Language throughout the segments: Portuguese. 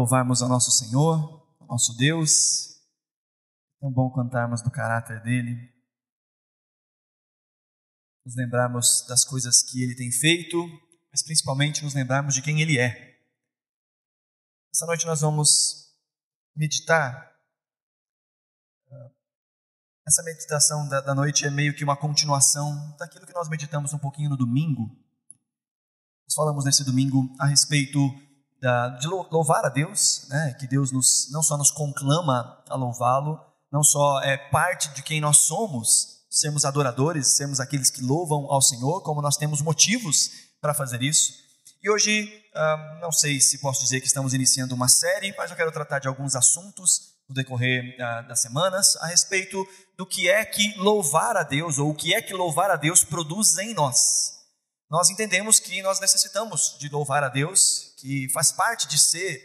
louvarmos ao nosso Senhor, ao nosso Deus. Tão bom cantarmos do caráter dele, nos lembrarmos das coisas que ele tem feito, mas principalmente nos lembrarmos de quem ele é. Essa noite nós vamos meditar. Essa meditação da noite é meio que uma continuação daquilo que nós meditamos um pouquinho no domingo. Nós falamos nesse domingo a respeito de louvar a Deus, né? Que Deus não só nos conclama a louvá-lo, não só é parte de quem nós somos, sermos adoradores, sermos aqueles que louvam ao Senhor, como nós temos motivos para fazer isso. E hoje, não sei se posso dizer que estamos iniciando uma série, mas eu quero tratar de alguns assuntos no decorrer das semanas, a respeito do que é que louvar a Deus, ou o que é que louvar a Deus produz em nós. Nós entendemos que nós necessitamos de louvar a Deus, que faz parte de ser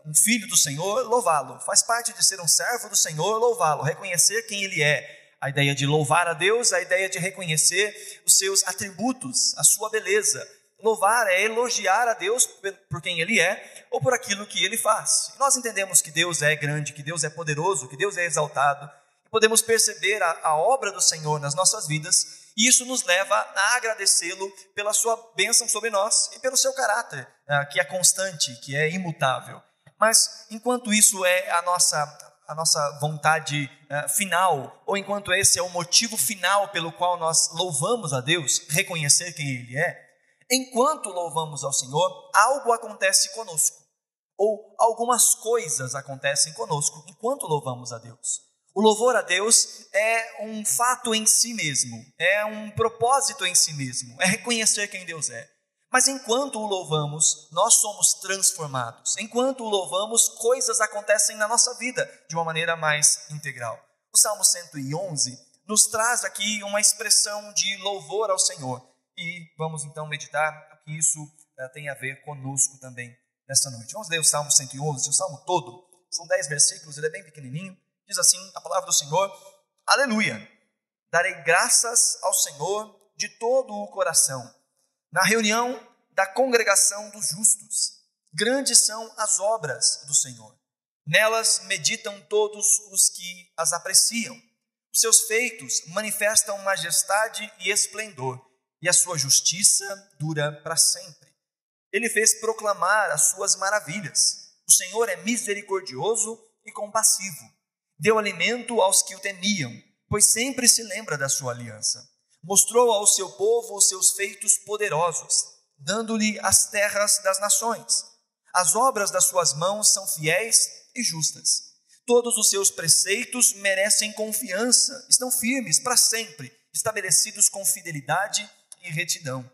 um filho do Senhor, louvá-lo. Faz parte de ser um servo do Senhor, louvá-lo, reconhecer quem Ele é. A ideia de louvar a Deus, a ideia de reconhecer os seus atributos, a sua beleza. Louvar é elogiar a Deus por quem Ele é, ou por aquilo que Ele faz. E nós entendemos que Deus é grande, que Deus é poderoso, que Deus é exaltado. E podemos perceber a obra do Senhor nas nossas vidas, e isso nos leva a agradecê-lo pela sua bênção sobre nós e pelo seu caráter, que é constante, que é imutável. Mas enquanto isso é a nossa vontade final, ou enquanto esse é o motivo final pelo qual nós louvamos a Deus, reconhecer quem Ele é, enquanto louvamos ao Senhor, algo acontece conosco, ou algumas coisas acontecem conosco enquanto louvamos a Deus. O louvor a Deus é um fato em si mesmo, é um propósito em si mesmo, é reconhecer quem Deus é. Mas enquanto o louvamos, nós somos transformados. Enquanto o louvamos, coisas acontecem na nossa vida de uma maneira mais integral. O Salmo 111 nos traz aqui uma expressão de louvor ao Senhor. E vamos então meditar o que isso tem a ver conosco também nesta noite. Vamos ler o Salmo 111, o Salmo todo. São 10 versículos, ele é bem pequenininho. Diz assim a palavra do Senhor: Aleluia! Darei graças ao Senhor de todo o coração, na reunião da congregação dos justos. Grandes são as obras do Senhor. Nelas meditam todos os que as apreciam. Os seus feitos manifestam majestade e esplendor, e a sua justiça dura para sempre. Ele fez proclamar as suas maravilhas. O Senhor é misericordioso e compassivo. Deu alimento aos que o temiam, pois sempre se lembra da sua aliança. Mostrou ao seu povo os seus feitos poderosos, dando-lhe as terras das nações. As obras das suas mãos são fiéis e justas. Todos os seus preceitos merecem confiança, estão firmes para sempre, estabelecidos com fidelidade e retidão.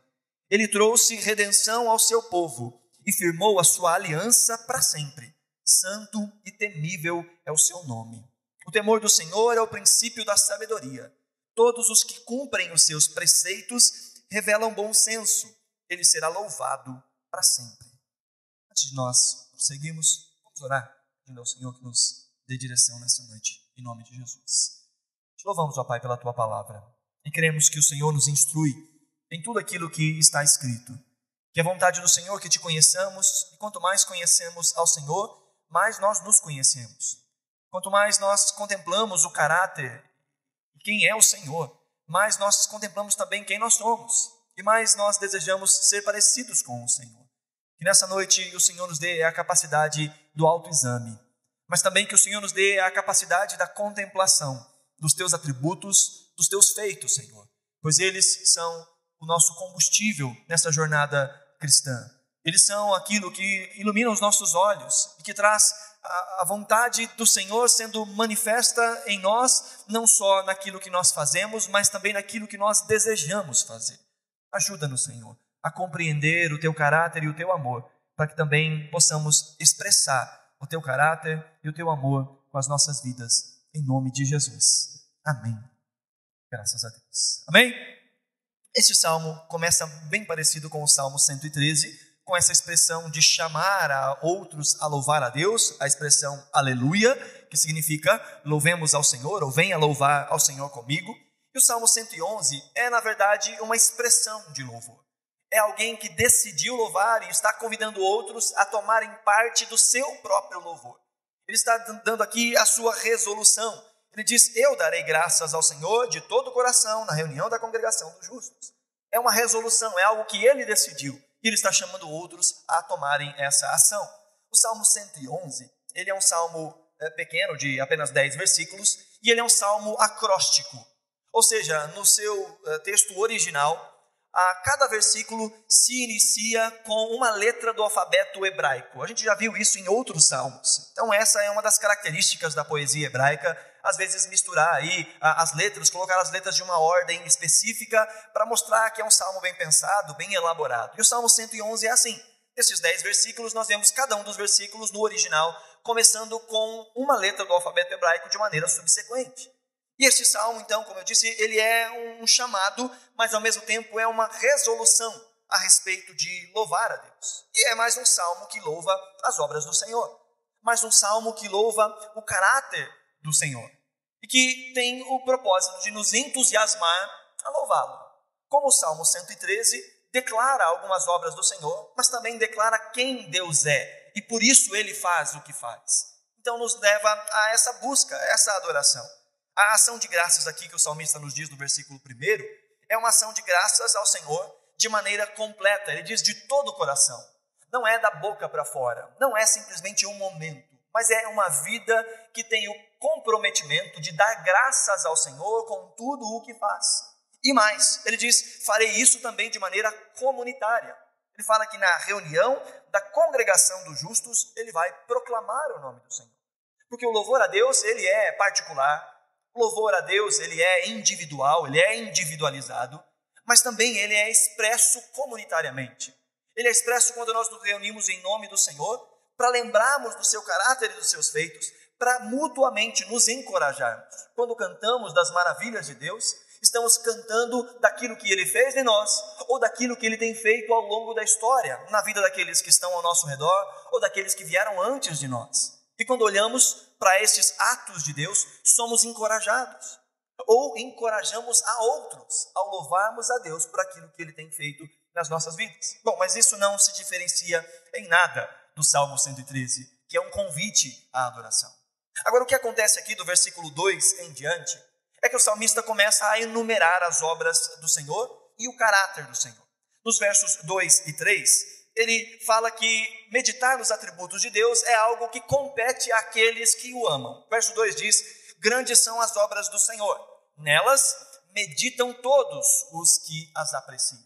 Ele trouxe redenção ao seu povo e firmou a sua aliança para sempre. Santo e temível é o seu nome. O temor do Senhor é o princípio da sabedoria. Todos os que cumprem os seus preceitos revelam bom senso. Ele será louvado para sempre. Antes de nós prosseguirmos, vamos orar, pedindo ao Senhor que nos dê direção nessa noite, em nome de Jesus. Te louvamos, ó Pai, pela Tua palavra, e queremos que o Senhor nos instrui em tudo aquilo que está escrito. Que é vontade do Senhor que Te conheçamos, e quanto mais conhecemos ao Senhor, mais nós nos conhecemos. Quanto mais nós contemplamos o caráter e quem é o Senhor, mais nós contemplamos também quem nós somos, e mais nós desejamos ser parecidos com o Senhor. Que nessa noite o Senhor nos dê a capacidade do autoexame, mas também que o Senhor nos dê a capacidade da contemplação dos Teus atributos, dos Teus feitos, Senhor, pois eles são o nosso combustível nessa jornada cristã. Eles são aquilo que ilumina os nossos olhos e que traz a vontade do Senhor sendo manifesta em nós, não só naquilo que nós fazemos, mas também naquilo que nós desejamos fazer. Ajuda-nos, Senhor, a compreender o Teu caráter e o Teu amor, para que também possamos expressar o Teu caráter e o Teu amor com as nossas vidas, em nome de Jesus. Amém. Graças a Deus. Amém? Este salmo começa bem parecido com o Salmo 113, com essa expressão de chamar a outros a louvar a Deus, a expressão aleluia, que significa louvemos ao Senhor, ou venha louvar ao Senhor comigo. E o Salmo 111 é, na verdade, uma expressão de louvor. é alguém que decidiu louvar e está convidando outros a tomarem parte do seu próprio louvor. Ele está dando aqui a sua resolução. Ele diz: eu darei graças ao Senhor de todo o coração na reunião da congregação dos justos. É uma resolução, é algo que ele decidiu. E ele está chamando outros a tomarem essa ação. O Salmo 111, ele é um salmo pequeno, de apenas 10 versículos, e ele é um salmo acróstico. Ou seja, no seu texto original, a cada versículo se inicia com uma letra do alfabeto hebraico. A gente já viu isso em outros salmos. Então essa é uma das características da poesia hebraica, às vezes misturar aí as letras, colocar as letras de uma ordem específica para mostrar que é um salmo bem pensado, bem elaborado. E o Salmo 111 é assim. Nesses 10 versículos, nós vemos cada um dos versículos no original, começando com uma letra do alfabeto hebraico de maneira subsequente. E este salmo, então, como eu disse, ele é um chamado, mas ao mesmo tempo é uma resolução a respeito de louvar a Deus. E é mais um salmo que louva as obras do Senhor, mais um salmo que louva o caráter do Senhor e que tem o propósito de nos entusiasmar a louvá-lo. Como o Salmo 113 declara algumas obras do Senhor, mas também declara quem Deus é e por isso ele faz o que faz. Então nos leva a essa busca, a essa adoração. A ação de graças aqui que o salmista nos diz no versículo 1 é uma ação de graças ao Senhor de maneira completa. Ele diz de todo o coração. Não é da boca para fora, não é simplesmente um momento, mas é uma vida que tem o comprometimento de dar graças ao Senhor com tudo o que faz. E mais, ele diz: farei isso também de maneira comunitária. Ele fala que na reunião da congregação dos justos, ele vai proclamar o nome do Senhor. Porque o louvor a Deus, ele é particular, o louvor a Deus, ele é individual, ele é individualizado, mas também ele é expresso comunitariamente. Ele é expresso quando nós nos reunimos em nome do Senhor, para lembrarmos do seu caráter e dos seus feitos, para mutuamente nos encorajarmos. Quando cantamos das maravilhas de Deus, estamos cantando daquilo que Ele fez em nós, ou daquilo que Ele tem feito ao longo da história, na vida daqueles que estão ao nosso redor, ou daqueles que vieram antes de nós. E quando olhamos para estes atos de Deus, somos encorajados, ou encorajamos a outros ao louvarmos a Deus por aquilo que Ele tem feito nas nossas vidas. Bom, mas isso não se diferencia em nada do Salmo 113, que é um convite à adoração. Agora, o que acontece aqui do versículo 2 em diante, é que o salmista começa a enumerar as obras do Senhor e o caráter do Senhor. Nos versos 2 e 3, ele fala que meditar nos atributos de Deus é algo que compete àqueles que o amam. Verso 2 diz: grandes são as obras do Senhor, nelas meditam todos os que as apreciam.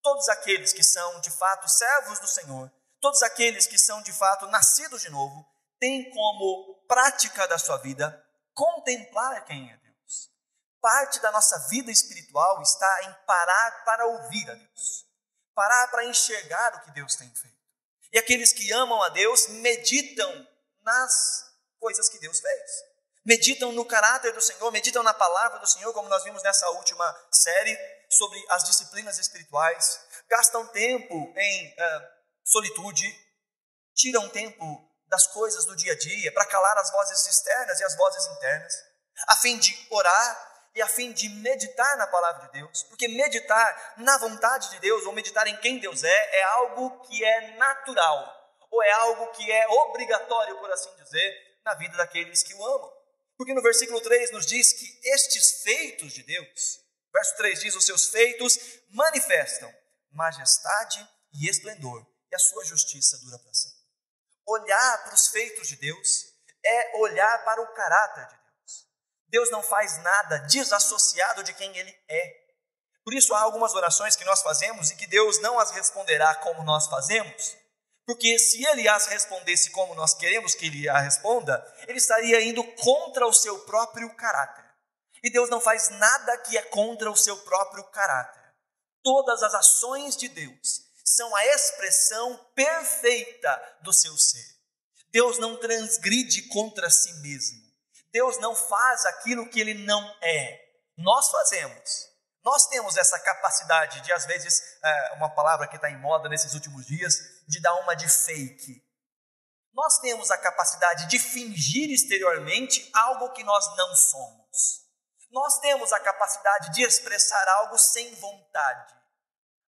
Todos aqueles que são de fato servos do Senhor, todos aqueles que são de fato nascidos de novo, têm como prática da sua vida contemplar quem é Deus. Parte da nossa vida espiritual está em parar para ouvir a Deus, parar para enxergar o que Deus tem feito. E aqueles que amam a Deus meditam nas coisas que Deus fez, meditam no caráter do Senhor, meditam na palavra do Senhor, como nós vimos nessa última série sobre as disciplinas espirituais, gastam tempo em solitude, tiram tempo das coisas do dia a dia para calar as vozes externas e as vozes internas, a fim de orar e a fim de meditar na palavra de Deus, porque meditar na vontade de Deus ou meditar em quem Deus é algo que é natural, ou é algo que é obrigatório, por assim dizer, na vida daqueles que o amam. Porque no versículo 3 nos diz que estes feitos de Deus, verso 3 diz: os seus feitos manifestam majestade e esplendor, e a sua justiça dura para sempre. Olhar para os feitos de Deus é olhar para o caráter de Deus. Deus não faz nada desassociado de quem Ele é. Por isso há algumas orações que nós fazemos e que Deus não as responderá como nós fazemos, porque se Ele as respondesse como nós queremos que Ele a responda, Ele estaria indo contra o seu próprio caráter. E Deus não faz nada que é contra o seu próprio caráter. Todas as ações de Deus são a expressão perfeita do seu ser. Deus não transgride contra si mesmo. Deus não faz aquilo que Ele não é. Nós fazemos. Nós temos essa capacidade de, às vezes, uma palavra que está em moda nesses últimos dias, de dar uma de fake. Nós temos a capacidade de fingir exteriormente algo que nós não somos. Nós temos a capacidade de expressar algo sem vontade.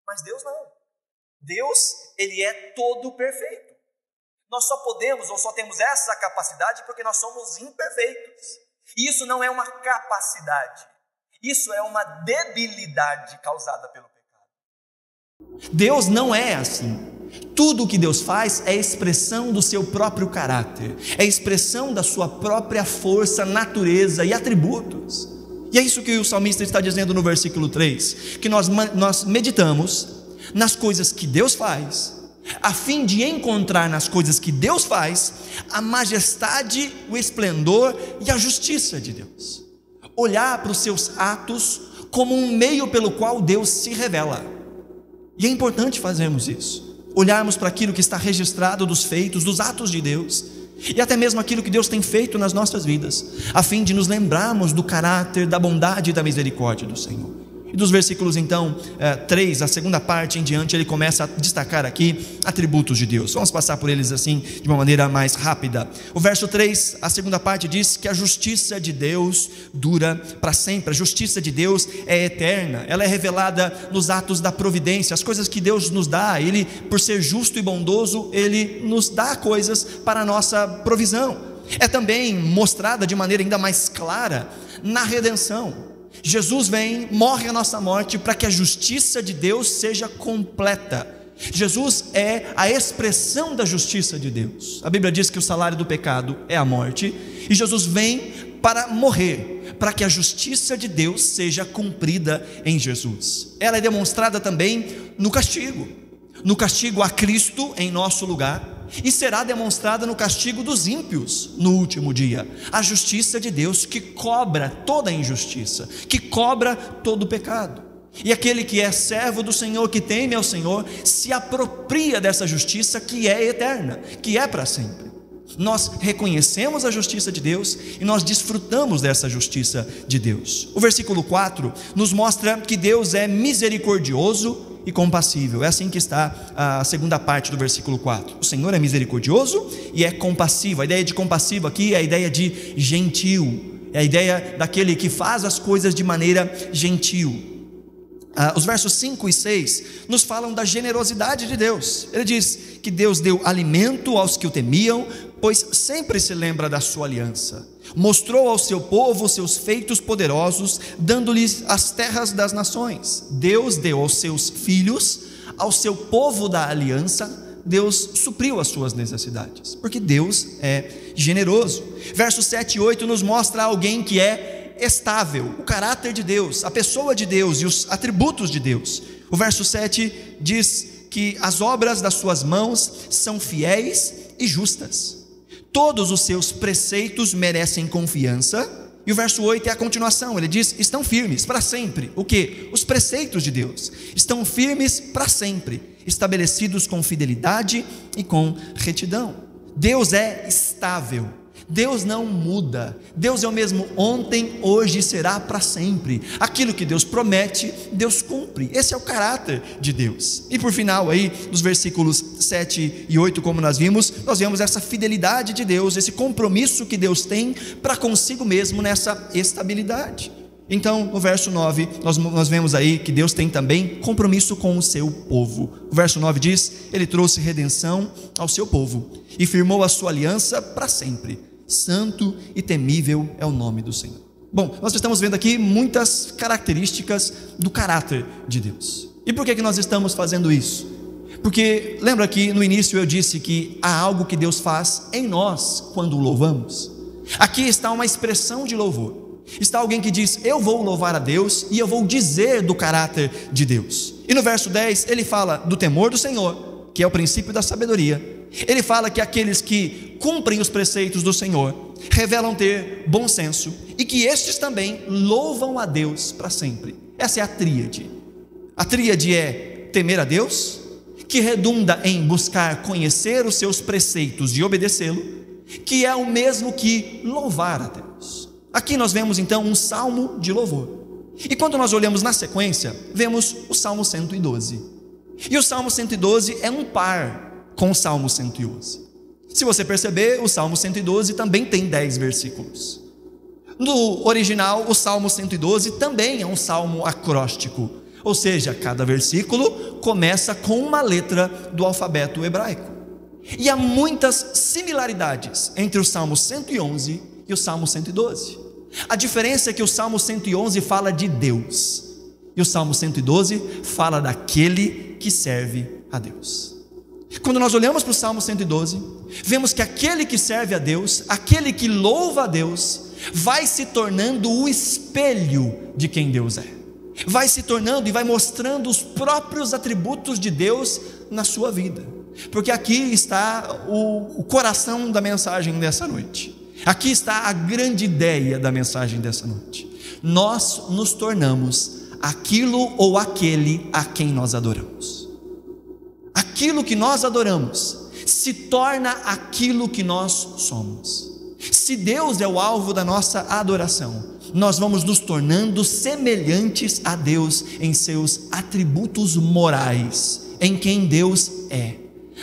Mas Deus não. Deus, Ele é todo perfeito. Nós só podemos ou só temos essa capacidade porque nós somos imperfeitos. E isso não é uma capacidade, isso é uma debilidade causada pelo pecado. Deus não é assim. Tudo o que Deus faz é expressão do seu próprio caráter, é expressão da sua própria força, natureza e atributos. E é isso que o salmista está dizendo no versículo 3, que nós meditamos nas coisas que Deus faz, a fim de encontrar nas coisas que Deus faz a majestade, o esplendor e a justiça de Deus. Olhar para os seus atos como um meio pelo qual Deus se revela. E é importante fazermos isso, olharmos para aquilo que está registrado dos feitos, dos atos de Deus, e até mesmo aquilo que Deus tem feito nas nossas vidas, a fim de nos lembrarmos do caráter, da bondade e da misericórdia do Senhor. E dos versículos então 3, a segunda parte em diante, ele começa a destacar aqui atributos de Deus. Vamos passar por eles assim de uma maneira mais rápida. O verso 3, a segunda parte diz que a justiça de Deus dura para sempre. A justiça de Deus é eterna, ela é revelada nos atos da providência, as coisas que Deus nos dá. Ele, por ser justo e bondoso, Ele nos dá coisas para a nossa provisão. É também mostrada de maneira ainda mais clara na redenção. Jesus vem, morre a nossa morte para que a justiça de Deus seja completa. Jesus é a expressão da justiça de Deus. A Bíblia diz que o salário do pecado é a morte, e Jesus vem para morrer, para que a justiça de Deus seja cumprida em Jesus. Ela é demonstrada também no castigo a Cristo em nosso lugar, e será demonstrada no castigo dos ímpios no último dia. A justiça de Deus que cobra toda a injustiça, que cobra todo o pecado. E aquele que é servo do Senhor, que teme ao Senhor, se apropria dessa justiça que é eterna, que é para sempre. Nós reconhecemos a justiça de Deus e nós desfrutamos dessa justiça de Deus. O versículo 4 nos mostra que Deus é misericordioso e compassível. É assim que está a segunda parte do versículo 4. O Senhor é misericordioso e é compassivo. A ideia de compassivo aqui é a ideia de gentil, é a ideia daquele que faz as coisas de maneira gentil. Os versos 5 e 6 nos falam da generosidade de Deus. Ele diz que Deus deu alimento aos que o temiam, pois sempre se lembra da sua aliança. Mostrou ao seu povo seus feitos poderosos, dando-lhes as terras das nações. Deus deu aos seus filhos, ao seu povo da aliança, Deus supriu as suas necessidades, porque Deus é generoso. Versos 7 e 8 nos mostra alguém que é estável, o caráter de Deus, a pessoa de Deus e os atributos de Deus. O verso 7 diz que as obras das suas mãos são fiéis e justas. Todos os seus preceitos merecem confiança. E o verso 8 é a continuação, ele diz, estão firmes para sempre. O que? Os preceitos de Deus estão firmes para sempre, estabelecidos com fidelidade e com retidão. Deus é estável, Deus não muda, Deus é o mesmo ontem, hoje e será para sempre. Aquilo que Deus promete, Deus cumpre. Esse é o caráter de Deus. E por final aí, nos versículos 7 e 8, como nós vemos essa fidelidade de Deus, esse compromisso que Deus tem para consigo mesmo nessa estabilidade. Então, no verso 9, nós vemos aí que Deus tem também compromisso com o seu povo. O verso 9 diz, ele trouxe redenção ao seu povo e firmou a sua aliança para sempre. Santo e temível é o nome do Senhor. Bom, nós estamos vendo aqui muitas características do caráter de Deus. E por que nós estamos fazendo isso? Porque lembra que no início eu disse que há algo que Deus faz em nós quando o louvamos. Aqui está uma expressão de louvor. Está alguém que diz, eu vou louvar a Deus e eu vou dizer do caráter de Deus. E no verso 10 ele fala do temor do Senhor, que é o princípio da sabedoria. Ele fala que aqueles que cumprem os preceitos do Senhor revelam ter bom senso e que estes também louvam a Deus para sempre. Essa é a tríade. A tríade é temer a Deus, que redunda em buscar conhecer os seus preceitos e obedecê-lo, que é o mesmo que louvar a Deus. Aqui nós vemos então um salmo de louvor. E quando nós olhamos na sequência, vemos o Salmo 112. E o Salmo 112 é um par com o Salmo 111. Se você perceber, o Salmo 112 também tem 10 versículos. No original, o Salmo 112 também é um salmo acróstico, Ou seja, cada versículo começa com uma letra do alfabeto hebraico. E há muitas similaridades entre o Salmo 111 e o Salmo 112. A diferença é que o Salmo 111 fala de Deus e o Salmo 112 fala daquele que serve a Deus. Quando nós olhamos para o Salmo 112, vemos que aquele que serve a Deus, aquele que louva a Deus, vai se tornando o espelho de quem Deus é. Vai se tornando e vai mostrando os próprios atributos de Deus na sua vida. Porque aqui está o coração da mensagem dessa noite. Aqui está a grande ideia da mensagem dessa noite. Nós nos tornamos aquilo ou aquele a quem nós adoramos. Aquilo que nós adoramos se torna aquilo que nós somos. Se Deus é o alvo da nossa adoração, nós vamos nos tornando semelhantes a Deus em seus atributos morais, em quem Deus é.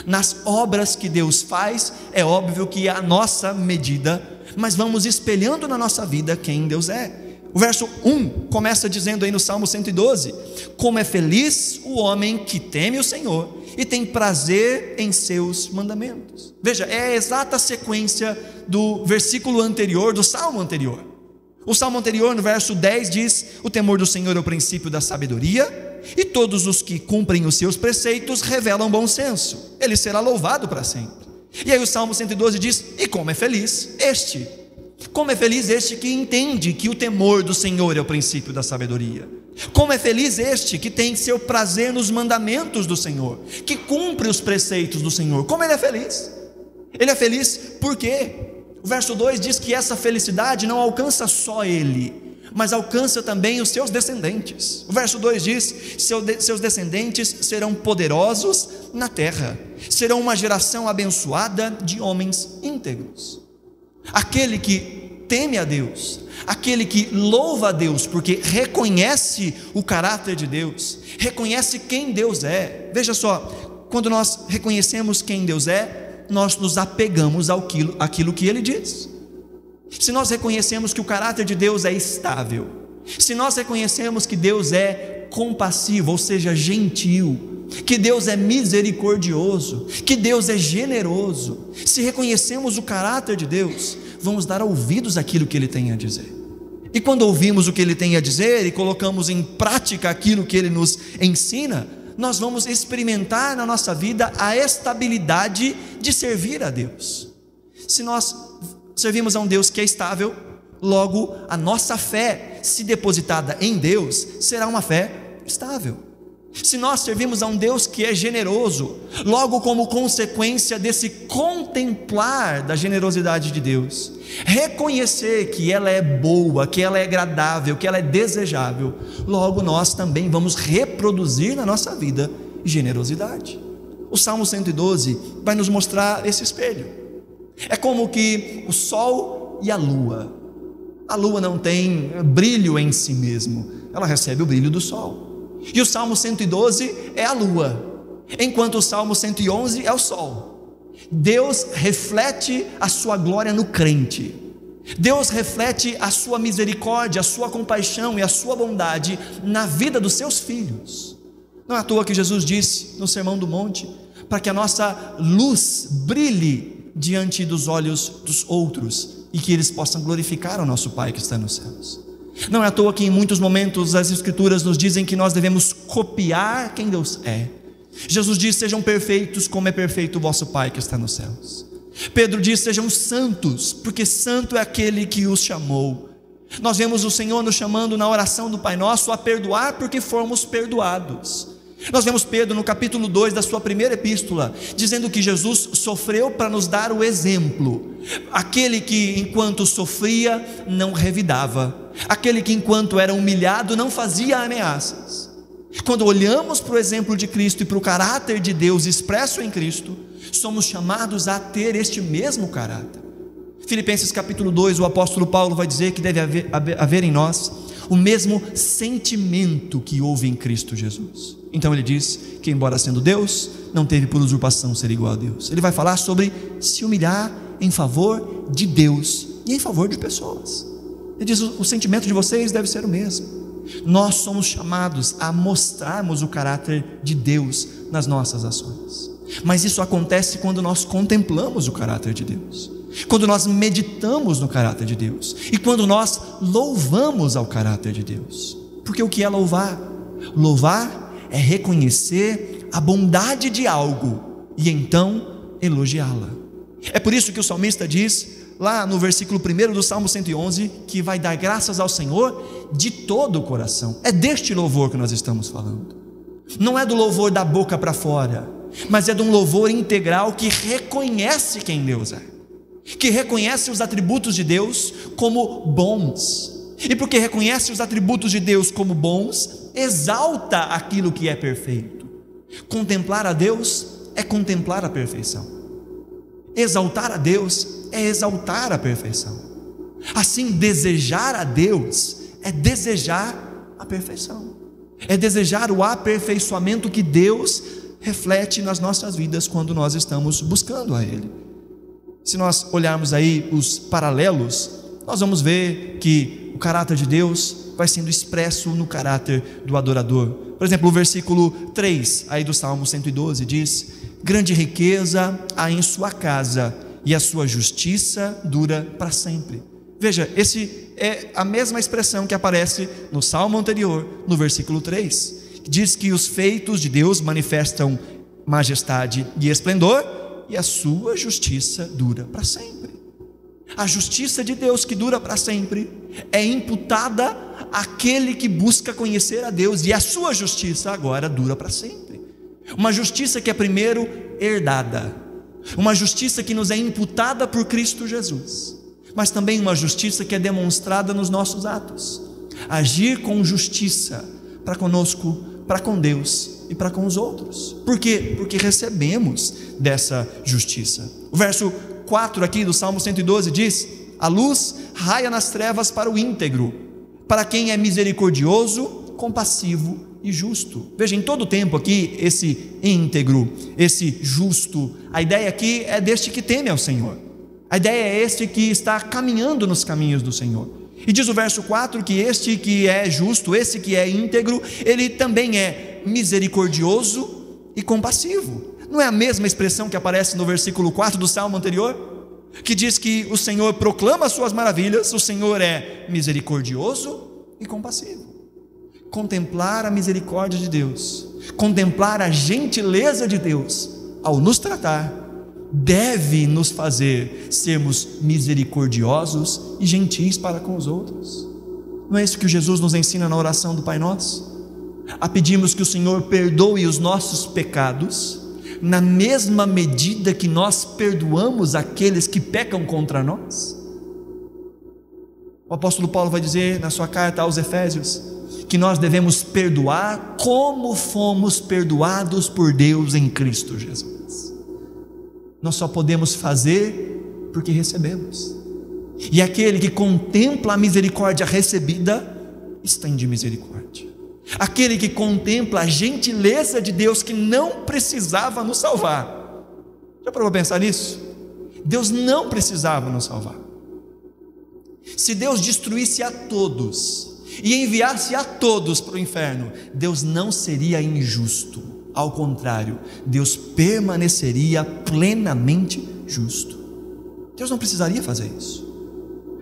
Nas obras que Deus faz, é óbvio que é a nossa medida, mas vamos espelhando na nossa vida quem Deus é. O verso 1 começa dizendo aí no Salmo 112: como é feliz o homem que teme o Senhor e tem prazer em seus mandamentos. Veja, é a exata sequência do versículo anterior, do Salmo anterior. O Salmo anterior, no verso 10, diz: o temor do Senhor é o princípio da sabedoria, e todos os que cumprem os seus preceitos revelam bom senso, ele será louvado para sempre. E aí o Salmo 112 diz: e como é feliz este, como é feliz este que entende que o temor do Senhor é o princípio da sabedoria. Como é feliz este que tem seu prazer nos mandamentos do Senhor, que cumpre os preceitos do Senhor. Como ele é feliz? Ele é feliz por quê? O verso 2 diz que essa felicidade não alcança só ele, mas alcança também os seus descendentes. O verso 2 diz: seus descendentes serão poderosos na terra, serão uma geração abençoada de homens íntegros. Aquele que teme a Deus, aquele que louva a Deus, porque reconhece o caráter de Deus, reconhece quem Deus é. Veja só, quando nós reconhecemos quem Deus é, nós nos apegamos àquilo que Ele diz. Se nós reconhecemos que o caráter de Deus é estável, se nós reconhecemos que Deus é compassivo, ou seja, gentil, que Deus é misericordioso, que Deus é generoso, se reconhecemos o caráter de Deus, vamos dar ouvidos àquilo que Ele tem a dizer. E quando ouvimos o que Ele tem a dizer e colocamos em prática aquilo que Ele nos ensina, nós vamos experimentar na nossa vida a estabilidade de servir a Deus. Se nós servimos a um Deus que é estável, logo a nossa fé, se depositada em Deus, será uma fé estável. Se nós servimos a um Deus que é generoso, logo como consequência desse contemplar da generosidade de Deus, reconhecer que ela é boa, que ela é agradável, que ela é desejável, logo nós também vamos reproduzir na nossa vida generosidade. O Salmo 112 vai nos mostrar esse espelho. É como que o sol e a lua não tem brilho em si mesmo, ela recebe o brilho do sol. E o Salmo 112 é a lua, enquanto o Salmo 111 é o sol. Deus reflete a sua glória no crente, Deus reflete a sua misericórdia, a sua compaixão e a sua bondade na vida dos seus filhos. Não é à toa que Jesus disse no Sermão do Monte, para que a nossa luz brilhe diante dos olhos dos outros e que eles possam glorificar o nosso Pai que está nos céus. Não é à toa que em muitos momentos as Escrituras nos dizem que nós devemos copiar quem Deus é. Jesus diz: sejam perfeitos como é perfeito o vosso Pai que está nos céus. Pedro diz: sejam santos, porque santo é aquele que os chamou. Nós vemos o Senhor nos chamando na oração do Pai Nosso a perdoar porque fomos perdoados. Nós vemos Pedro no capítulo 2 da sua primeira epístola, dizendo que Jesus sofreu para nos dar o exemplo. Aquele que enquanto sofria não revidava, aquele que enquanto era humilhado não fazia ameaças. Quando olhamos para o exemplo de Cristo e para o caráter de Deus expresso em Cristo, somos chamados a ter este mesmo caráter. Filipenses capítulo 2, o apóstolo Paulo vai dizer que deve haver em nós o mesmo sentimento que houve em Cristo Jesus. Então ele diz que, embora sendo Deus, não teve por usurpação ser igual a Deus. Ele vai falar sobre se humilhar em favor de Deus e em favor de pessoas. Ele diz: o sentimento de vocês deve ser o mesmo. Nós somos chamados a mostrarmos o caráter de Deus nas nossas ações. Mas isso acontece quando nós contemplamos o caráter de Deus, quando nós meditamos no caráter de Deus e quando nós louvamos ao caráter de Deus. Porque o que é louvar? Louvar é reconhecer a bondade de algo e então elogiá-la. É por isso que o salmista diz lá no versículo 1 do Salmo 111 que vai dar graças ao Senhor de todo o coração. É deste louvor que nós estamos falando. Não é do louvor da boca para fora, mas é de um louvor integral que reconhece quem Deus é, que reconhece os atributos de Deus como bons, e porque reconhece os atributos de Deus como bons, exalta aquilo que é perfeito. Contemplar a Deus é contemplar a perfeição, exaltar a Deus é exaltar a perfeição. Assim, desejar a Deus é desejar a perfeição, é desejar o aperfeiçoamento que Deus reflete nas nossas vidas quando nós estamos buscando a Ele. Se nós olharmos aí os paralelos, nós vamos ver que o caráter de Deus vai sendo expresso no caráter do adorador. Por exemplo, o versículo 3 aí do Salmo 112 diz: grande riqueza há em sua casa e a sua justiça dura para sempre. Veja, esse é a mesma expressão que aparece no Salmo anterior, no versículo 3. Diz que os feitos de Deus manifestam majestade e esplendor, e a sua justiça dura para sempre. A justiça de Deus que dura para sempre é imputada àquele que busca conhecer a Deus, e a sua justiça agora dura para sempre. Uma justiça que é primeiro herdada, uma justiça que nos é imputada por Cristo Jesus, mas também uma justiça que é demonstrada nos nossos atos. Agir com justiça para conosco, para com Deus e para com os outros. Por quê? Porque recebemos dessa justiça. O verso 4 aqui do Salmo 112 diz: a luz raia nas trevas para o íntegro, para quem é misericordioso, compassivo e justo. Veja, em todo o tempo aqui, esse íntegro, esse justo, a ideia aqui é deste que teme ao Senhor, a ideia é este que está caminhando nos caminhos do Senhor. E diz o verso 4 que este que é justo, esse que é íntegro, ele também é misericordioso e compassivo. Não é a mesma expressão que aparece no versículo 4 do Salmo anterior, que diz que o Senhor proclama as suas maravilhas, o Senhor é misericordioso e compassivo. Contemplar a misericórdia de Deus, contemplar a gentileza de Deus ao nos tratar, deve nos fazer sermos misericordiosos e gentis para com os outros. Não é isso que Jesus nos ensina na oração do Pai Nosso? A pedirmos que o Senhor perdoe os nossos pecados, na mesma medida que nós perdoamos aqueles que pecam contra nós. O apóstolo Paulo vai dizer na sua carta aos Efésios que nós devemos perdoar como fomos perdoados por Deus em Cristo Jesus. Nós só podemos fazer porque recebemos, e aquele que contempla a misericórdia recebida, estende misericórdia. Aquele que contempla a gentileza de Deus, que não precisava nos salvar. Já parou para pensar nisso? Deus não precisava nos salvar. Se Deus destruísse a todos e enviasse a todos para o inferno, Deus não seria injusto. Ao contrário, Deus permaneceria plenamente justo. Deus não precisaria fazer isso,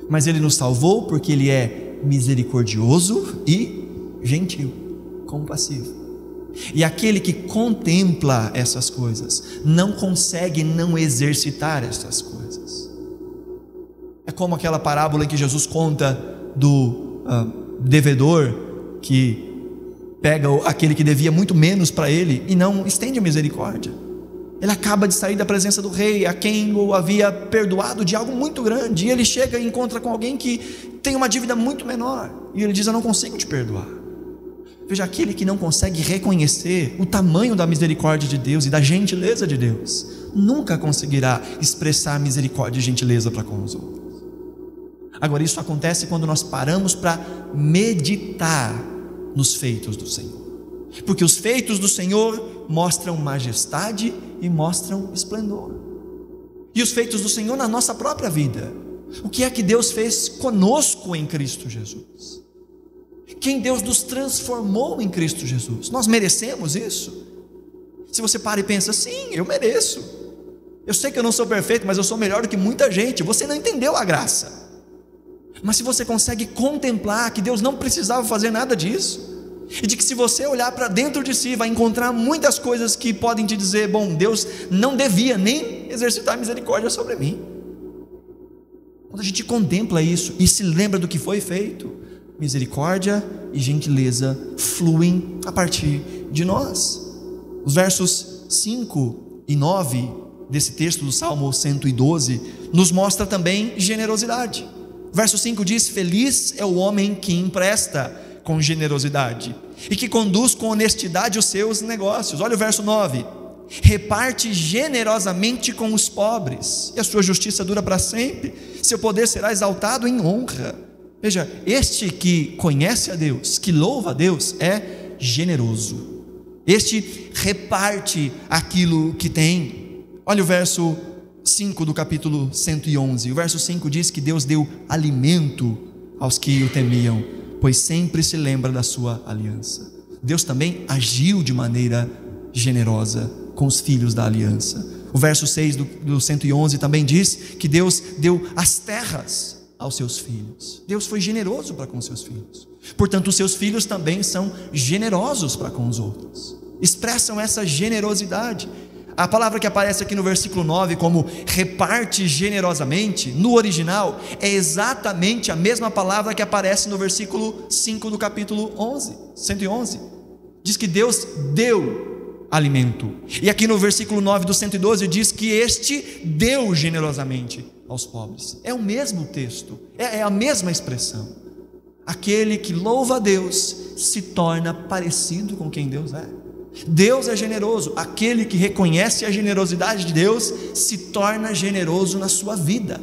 mas Ele nos salvou porque Ele é misericordioso e gentil, compassivo. E aquele que contempla essas coisas não consegue não exercitar essas coisas. É como aquela parábola em que Jesus conta do devedor que pega aquele que devia muito menos para ele e não estende a misericórdia. Ele acaba de sair da presença do rei, a quem o havia perdoado de algo muito grande, e ele chega e encontra com alguém que tem uma dívida muito menor, e ele diz: eu não consigo te perdoar. Veja, aquele que não consegue reconhecer o tamanho da misericórdia de Deus e da gentileza de Deus, nunca conseguirá expressar misericórdia e gentileza para com os outros. Agora, isso acontece quando nós paramos para meditar nos feitos do Senhor, porque os feitos do Senhor mostram majestade e mostram esplendor, e os feitos do Senhor na nossa própria vida. O que é que Deus fez conosco em Cristo Jesus? quem Deus nos transformou em Cristo Jesus. Nós merecemos isso? Se você para e pensa, sim, eu mereço. Eu sei que eu não sou perfeito, mas eu sou melhor do que muita gente. Você não entendeu a graça. Mas se você consegue contemplar que Deus não precisava fazer nada disso, e de que se você olhar para dentro de si, vai encontrar muitas coisas que podem te dizer, bom, Deus não devia nem exercitar misericórdia sobre mim. Quando a gente contempla isso e se lembra do que foi feito, misericórdia e gentileza fluem a partir de nós. Os versos 5 e 9 desse texto do Salmo 112 nos mostra também generosidade. Verso 5 diz: feliz é o homem que empresta com generosidade e que conduz com honestidade os seus negócios. Olha o verso 9: reparte generosamente com os pobres, e a sua justiça dura para sempre, seu poder será exaltado em honra. Veja, este que conhece a Deus, que louva a Deus, é generoso. Este reparte aquilo que tem. Olha o verso 5 do capítulo 111. O verso 5 diz que Deus deu alimento aos que o temiam, pois sempre se lembra da sua aliança. Deus também agiu de maneira generosa com os filhos da aliança. O verso 6 do 111 também diz que Deus deu as terras aos seus filhos. Deus foi generoso para com seus filhos. Portanto, os seus filhos também são generosos para com os outros. Expressam essa generosidade. A palavra que aparece aqui no versículo 9 como reparte generosamente, no original, é exatamente a mesma palavra que aparece no versículo 5 do capítulo 111. Diz que Deus deu alimento. E aqui no versículo 9 do 112 diz que este deu generosamente aos pobres. É o mesmo texto, é a mesma expressão. Aquele que louva a Deus se torna parecido com quem Deus é. Deus é generoso. Aquele que reconhece a generosidade de Deus se torna generoso na sua vida.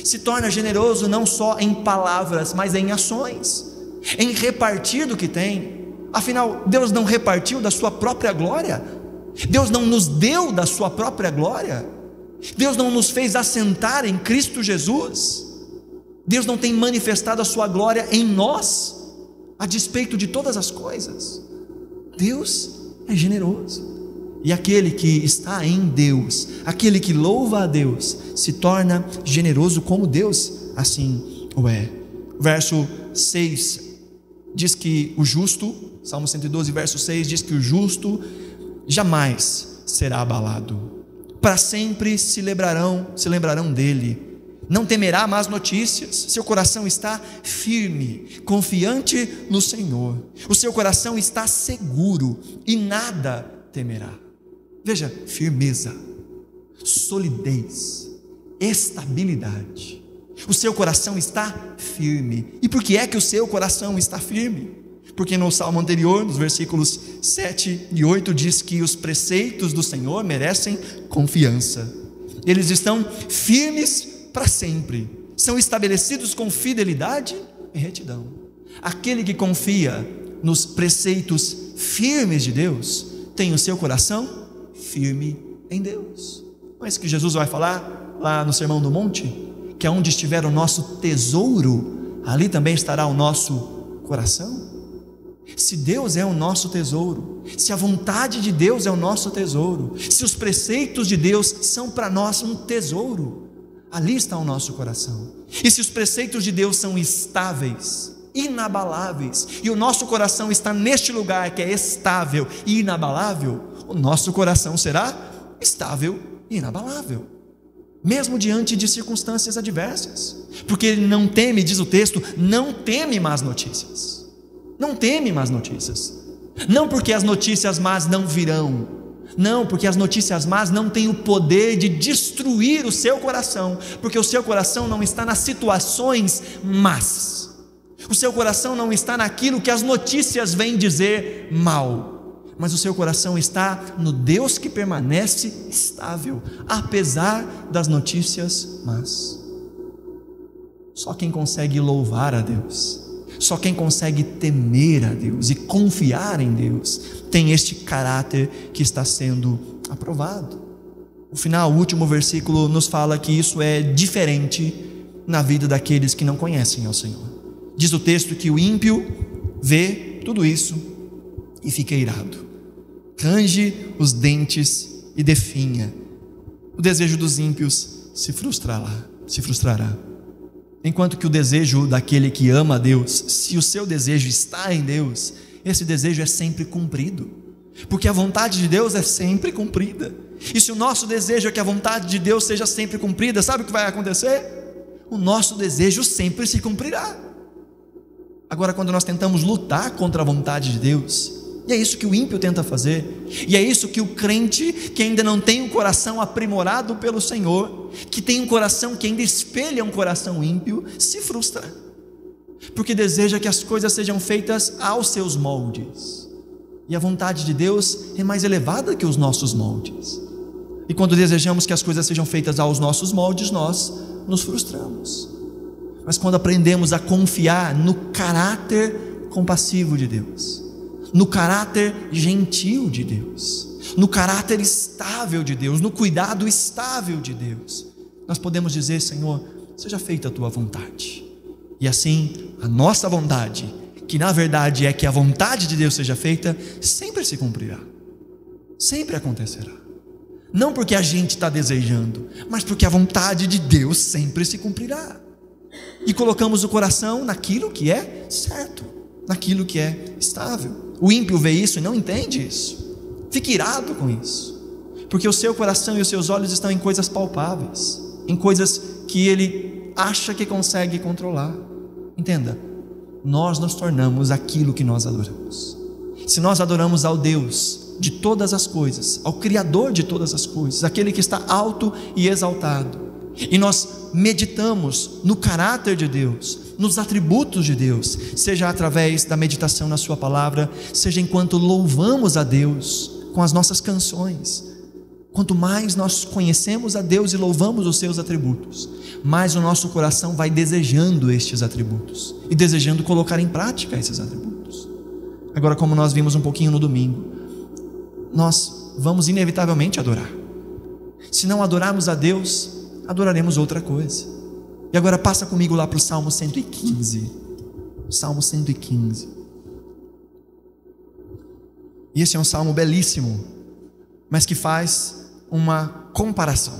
Se torna generoso não só em palavras, mas em ações, em repartir do que tem. Afinal, Deus não repartiu da sua própria glória? Deus não nos deu da sua própria glória? Deus não nos fez assentar em Cristo Jesus? Deus não tem manifestado a sua glória em nós, a despeito de todas as coisas? Deus é generoso. E aquele que está em Deus, aquele que louva a Deus, se torna generoso como Deus assim o é. Verso 6 diz que o justo, Salmo 112, verso 6 diz que o justo jamais será abalado. Para sempre se lembrarão dele. Não temerá más notícias. Seu coração está firme, confiante no Senhor. O seu coração está seguro e nada temerá. Veja, firmeza, solidez, estabilidade. O seu coração está firme. E por que é que o seu coração está firme? Porque no salmo anterior, nos versículos 7 e 8, diz que os preceitos do Senhor merecem confiança. Eles estão firmes para sempre, são estabelecidos com fidelidade e retidão. Aquele que confia nos preceitos firmes de Deus tem o seu coração firme em Deus. Não é isso que Jesus vai falar lá no Sermão do Monte? Que onde estiver o nosso tesouro, ali também estará o nosso coração. Se Deus é o nosso tesouro, se a vontade de Deus é o nosso tesouro, se os preceitos de Deus são para nós um tesouro, ali está o nosso coração. E se os preceitos de Deus são estáveis, inabaláveis, e o nosso coração está neste lugar que é estável e inabalável, o nosso coração será estável e inabalável, mesmo diante de circunstâncias adversas, porque ele não teme, diz o texto, não teme más notícias. Não teme más notícias. Não porque as notícias más não virão, não, porque as notícias más não têm o poder de destruir o seu coração, porque o seu coração não está nas situações más, o seu coração não está naquilo que as notícias vêm dizer mal, mas o seu coração está no Deus que permanece estável, apesar das notícias más. Só quem consegue louvar a Deus, só quem consegue temer a Deus e confiar em Deus tem este caráter que está sendo aprovado. O final, o último versículo nos fala que isso é diferente na vida daqueles que não conhecem ao Senhor. Diz o texto que o ímpio vê tudo isso e fica irado, range os dentes e definha. O desejo dos ímpios se frustrará. Enquanto que o desejo daquele que ama a Deus, se o seu desejo está em Deus, esse desejo é sempre cumprido, porque a vontade de Deus é sempre cumprida. E se o nosso desejo é que a vontade de Deus seja sempre cumprida, sabe o que vai acontecer? O nosso desejo sempre se cumprirá. Agora, quando nós tentamos lutar contra a vontade de Deus, e é isso que o ímpio tenta fazer, e é isso que o crente que ainda não tem um coração aprimorado pelo Senhor, que tem um coração que ainda espelha um coração ímpio, se frustra, porque deseja que as coisas sejam feitas aos seus moldes, e a vontade de Deus é mais elevada que os nossos moldes. E quando desejamos que as coisas sejam feitas aos nossos moldes, nós nos frustramos. Mas quando aprendemos a confiar no caráter compassivo de Deus, no caráter gentil de Deus, no caráter estável de Deus, no cuidado estável de Deus, nós podemos dizer: Senhor, seja feita a tua vontade. E assim, a nossa vontade, que na verdade é que a vontade de Deus seja feita, sempre se cumprirá, sempre acontecerá. Não porque a gente está desejando, mas porque a vontade de Deus sempre se cumprirá. E colocamos o coração naquilo que é certo, naquilo que é estável. O ímpio vê isso e não entende isso, fica irado com isso, porque o seu coração e os seus olhos estão em coisas palpáveis, em coisas que ele acha que consegue controlar. Entenda, nós nos tornamos aquilo que nós adoramos. Se nós adoramos ao Deus de todas as coisas, ao Criador de todas as coisas, aquele que está alto e exaltado, e nós meditamos no caráter de Deus, nos atributos de Deus, seja através da meditação na sua palavra, seja enquanto louvamos a Deus com as nossas canções, quanto mais nós conhecemos a Deus e louvamos os seus atributos, mais o nosso coração vai desejando estes atributos e desejando colocar em prática esses atributos. Agora, como nós vimos um pouquinho no domingo, nós vamos inevitavelmente adorar. Se não adorarmos a Deus, adoraremos outra coisa. E agora passa comigo lá para o Salmo 115. Salmo 115. E esse é um salmo belíssimo, mas que faz uma comparação.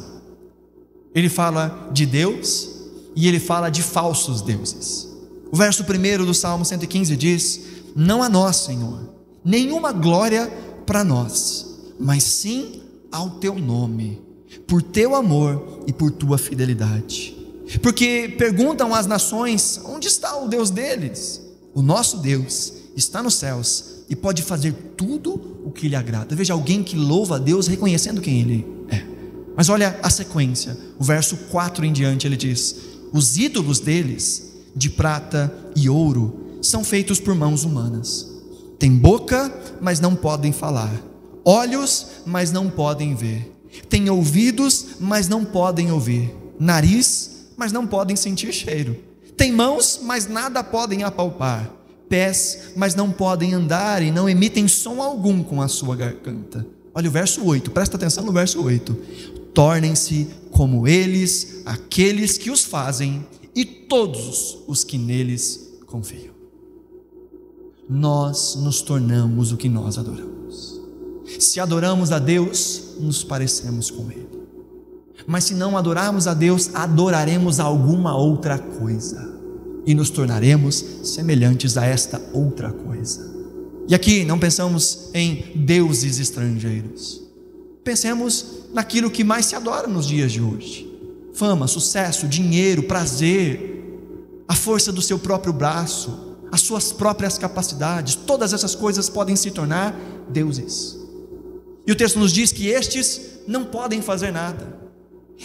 Ele fala de Deus e ele fala de falsos deuses. O verso 1 do Salmo 115 diz: não a nós, Senhor, nenhuma glória para nós, mas sim ao teu nome, por teu amor e por tua fidelidade. Porque perguntam às nações: onde está o Deus deles? O nosso Deus está nos céus e pode fazer tudo o que lhe agrada. Veja, alguém que louva a Deus reconhecendo quem Ele é. Mas olha a sequência, o verso 4 em diante, ele diz: os ídolos deles, de prata e ouro, são feitos por mãos humanas. Tem boca, mas não podem falar, olhos, mas não podem ver, tem ouvidos, mas não podem ouvir, nariz, mas não podem sentir cheiro, tem mãos, mas nada podem apalpar, pés, mas não podem andar e não emitem som algum com a sua garganta. Olha o verso 8, presta atenção no verso 8: tornem-se como eles aqueles que os fazem e todos os que neles confiam. Nós nos tornamos o que nós adoramos. Se adoramos a Deus, nos parecemos com Ele. Mas se não adorarmos a Deus, adoraremos alguma outra coisa e nos tornaremos semelhantes a esta outra coisa. E aqui não pensamos em deuses estrangeiros. Pensemos naquilo que mais se adora nos dias de hoje: fama, sucesso, dinheiro, prazer, a força do seu próprio braço, as suas próprias capacidades. Todas essas coisas podem se tornar deuses. E o texto nos diz que estes não podem fazer nada.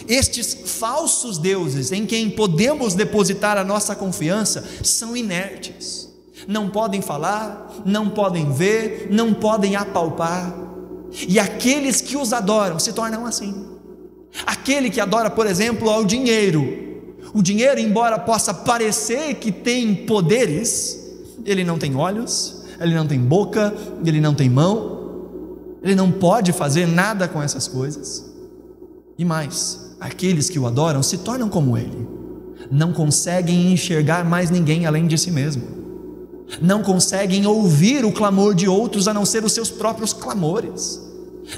Estes falsos deuses em quem podemos depositar a nossa confiança são inertes. Não podem falar, não podem ver, não podem apalpar. E aqueles que os adoram se tornam assim. Aquele que adora, por exemplo, ao dinheiro. O dinheiro, embora possa parecer que tem poderes, ele não tem olhos, ele não tem boca, ele não tem mão, ele não pode fazer nada com essas coisas. E mais, aqueles que o adoram se tornam como ele, não conseguem enxergar mais ninguém além de si mesmo. não conseguem ouvir o clamor de outros a não ser os seus próprios clamores,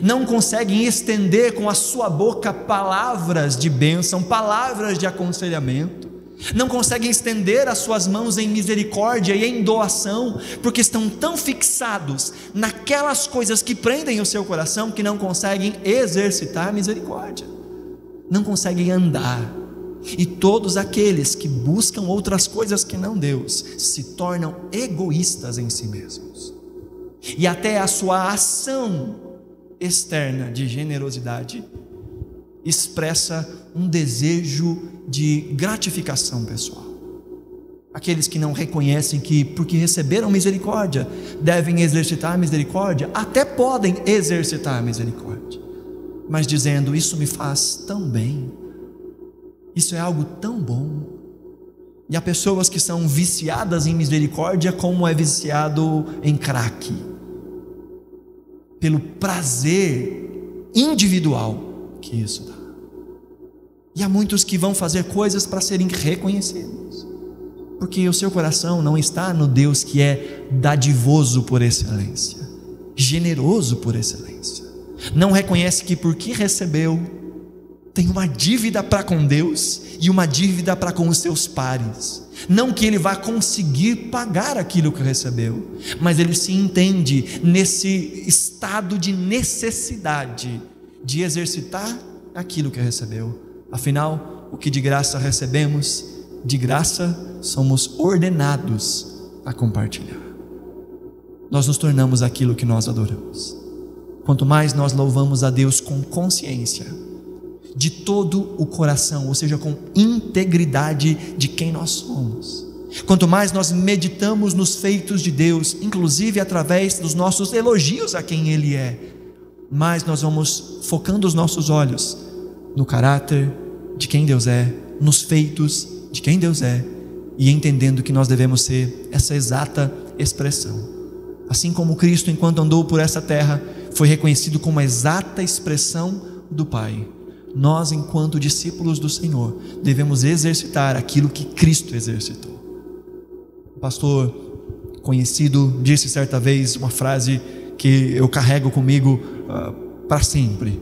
não conseguem estender com a sua boca palavras de bênção, palavras de aconselhamento, não conseguem estender as suas mãos em misericórdia e em doação, porque estão tão fixados naquelas coisas que prendem o seu coração que não conseguem exercitar a misericórdia, não conseguem andar. E todos aqueles que buscam outras coisas que não Deus se tornam egoístas em si mesmos, e até a sua ação externa de generosidade expressa um desejo de gratificação pessoal. Aqueles que não reconhecem que, porque receberam misericórdia, devem exercitar a misericórdia, até podem exercitar a misericórdia, mas dizendo: isso me faz tão bem, isso é algo tão bom. E há pessoas que são viciadas em misericórdia como é viciado em crack, pelo prazer individual que isso dá. E há muitos que vão fazer coisas para serem reconhecidos, porque o seu coração não está no Deus que é dadivoso por excelência, generoso por excelência. Não reconhece que porque recebeu, tem uma dívida para com Deus e uma dívida para com os seus pares. Não que ele vá conseguir pagar aquilo que recebeu, mas ele se entende nesse estado de necessidade de exercitar aquilo que recebeu. Afinal, o que de graça recebemos, de graça somos ordenados a compartilhar. Nós nos tornamos aquilo que nós adoramos. Quanto mais nós louvamos a Deus com consciência, de todo o coração, ou seja, com integridade de quem nós somos, quanto mais nós meditamos nos feitos de Deus, inclusive através dos nossos elogios a quem Ele é, mais nós vamos focando os nossos olhos no caráter de quem Deus é, nos feitos de quem Deus é, e entendendo que nós devemos ser essa exata expressão. Assim como Cristo, enquanto andou por essa terra, foi reconhecido como a exata expressão do Pai, nós, enquanto discípulos do Senhor, devemos exercitar aquilo que Cristo exercitou. O pastor conhecido disse certa vez uma frase que eu carrego comigo para sempre.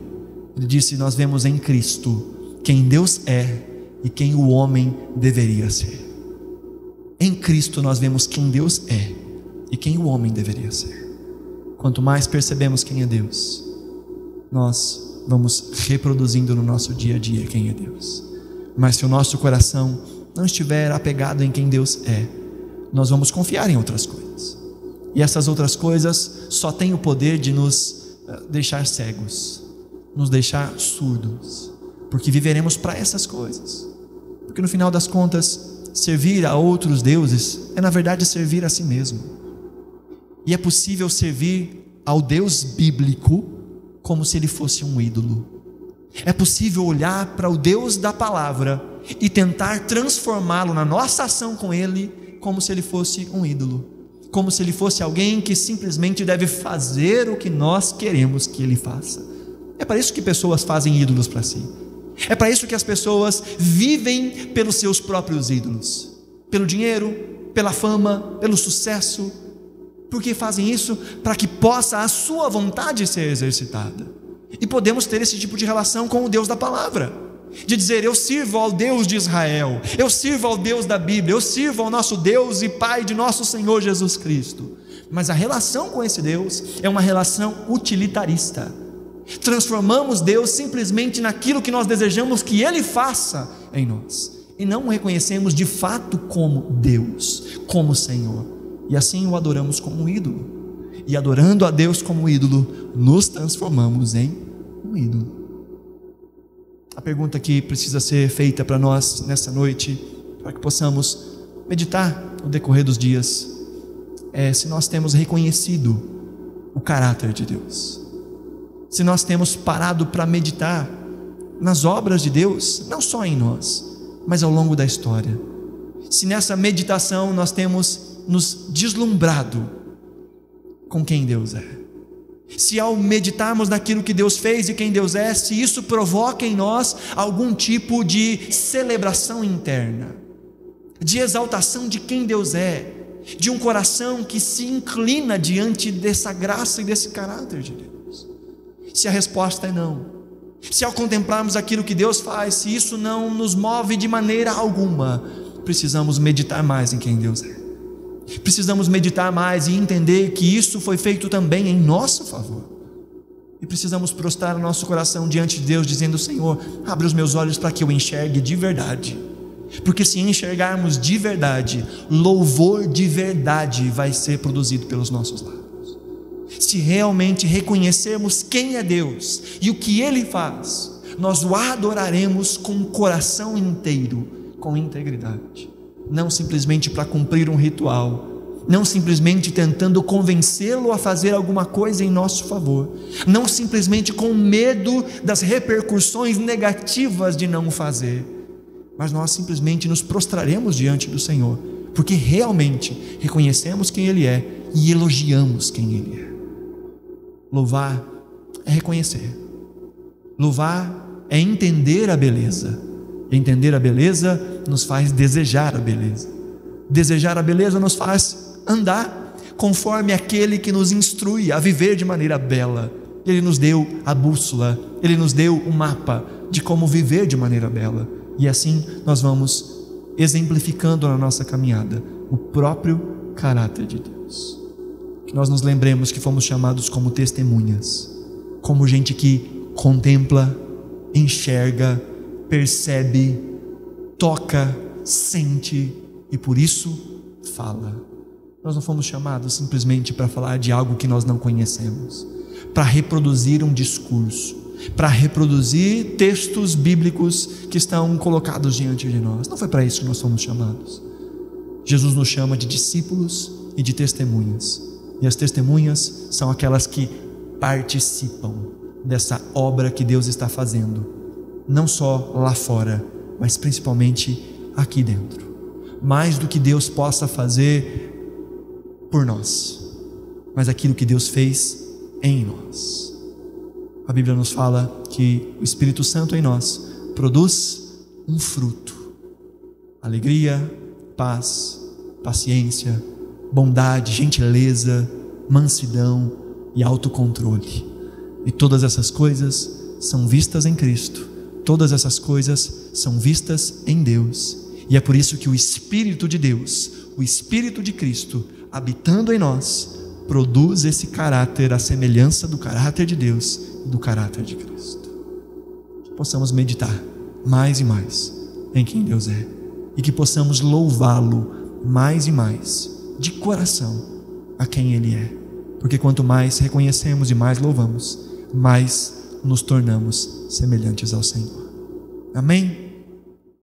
Ele disse: nós vemos em Cristo quem Deus é e quem o homem deveria ser. Em Cristo nós vemos quem Deus é e quem o homem deveria ser. Quanto mais percebemos quem é Deus, nós vamos reproduzindo no nosso dia a dia quem é Deus. Mas se o nosso coração não estiver apegado em quem Deus é, nós vamos confiar em outras coisas, e essas outras coisas só têm o poder de nos deixar cegos, nos deixar surdos, porque viveremos para essas coisas. Porque no final das contas, servir a outros deuses é na verdade servir a si mesmo. E é possível servir ao Deus bíblico como se ele fosse um ídolo. É possível olhar para o Deus da palavra e tentar transformá-lo na nossa ação com ele como se ele fosse um ídolo, como se ele fosse alguém que simplesmente deve fazer o que nós queremos que ele faça. É para isso que pessoas fazem ídolos para si. É para isso que as pessoas vivem pelos seus próprios ídolos, pelo dinheiro, pela fama, pelo sucesso, porque fazem isso para que possa a sua vontade ser exercitada. E podemos ter esse tipo de relação com o Deus da palavra, de dizer: eu sirvo ao Deus de Israel, eu sirvo ao Deus da Bíblia, eu sirvo ao nosso Deus e Pai de nosso Senhor Jesus Cristo. Mas a relação com esse Deus é uma relação utilitarista. Transformamos Deus simplesmente naquilo que nós desejamos que Ele faça em nós, e não o reconhecemos de fato como Deus, como Senhor, e assim o adoramos como um ídolo. E adorando a Deus como ídolo, nos transformamos em um ídolo. A pergunta que precisa ser feita para nós nessa noite, para que possamos meditar no decorrer dos dias, é se nós temos reconhecido o caráter de Deus, se nós temos parado para meditar nas obras de Deus, não só em nós, mas ao longo da história. Se nessa meditação nós temos nos deslumbrado com quem Deus é, se ao meditarmos naquilo que Deus fez e quem Deus é, se isso provoca em nós algum tipo de celebração interna, de exaltação de quem Deus é, de um coração que se inclina diante dessa graça e desse caráter de Deus? Se a resposta é não, se ao contemplarmos aquilo que Deus faz, se isso não nos move de maneira alguma, precisamos meditar mais em quem Deus é. Precisamos meditar mais e entender que isso foi feito também em nosso favor. E precisamos prostrar o nosso coração diante de Deus, dizendo: Senhor, abre os meus olhos para que eu enxergue de verdade. Porque se enxergarmos de verdade, louvor de verdade vai ser produzido pelos nossos lábios. Se realmente reconhecermos quem é Deus e o que Ele faz, nós o adoraremos com o coração inteiro, com integridade. Não simplesmente para cumprir um ritual, não simplesmente tentando convencê-lo a fazer alguma coisa em nosso favor, não simplesmente com medo das repercussões negativas de não o fazer, mas nós simplesmente nos prostraremos diante do Senhor, porque realmente reconhecemos quem Ele é e elogiamos quem Ele é. Louvar é reconhecer, louvar é entender a beleza. Entender a beleza nos faz desejar a beleza. Desejar a beleza nos faz andar conforme aquele que nos instrui a viver de maneira bela. Ele nos deu a bússola, Ele nos deu o mapa de como viver de maneira bela. E assim nós vamos exemplificando na nossa caminhada o próprio caráter de Deus. Que nós nos lembremos que fomos chamados como testemunhas, como gente que contempla, enxerga, percebe, toca, sente e por isso fala. Nós não fomos chamados simplesmente para falar de algo que nós não conhecemos, para reproduzir um discurso, para reproduzir textos bíblicos que estão colocados diante de nós. Não foi para isso que nós fomos chamados. Jesus nos chama de discípulos e de testemunhas, e as testemunhas são aquelas que participam dessa obra que Deus está fazendo, não só lá fora, mas principalmente aqui dentro. Mais do que Deus possa fazer por nós, mas aquilo que Deus fez em nós. A Bíblia nos fala que o Espírito Santo em nós produz um fruto: alegria, paz, paciência, bondade, gentileza, mansidão e autocontrole. E todas essas coisas são vistas em Cristo. Todas essas coisas são vistas em Deus, e é por isso que o Espírito de Deus, o Espírito de Cristo, habitando em nós, produz esse caráter, a semelhança do caráter de Deus e do caráter de Cristo. Que possamos meditar mais e mais em quem Deus é, e que possamos louvá-lo mais e mais, de coração, a quem Ele é, porque quanto mais reconhecemos e mais louvamos, mais nos tornamos semelhantes ao Senhor. Amém?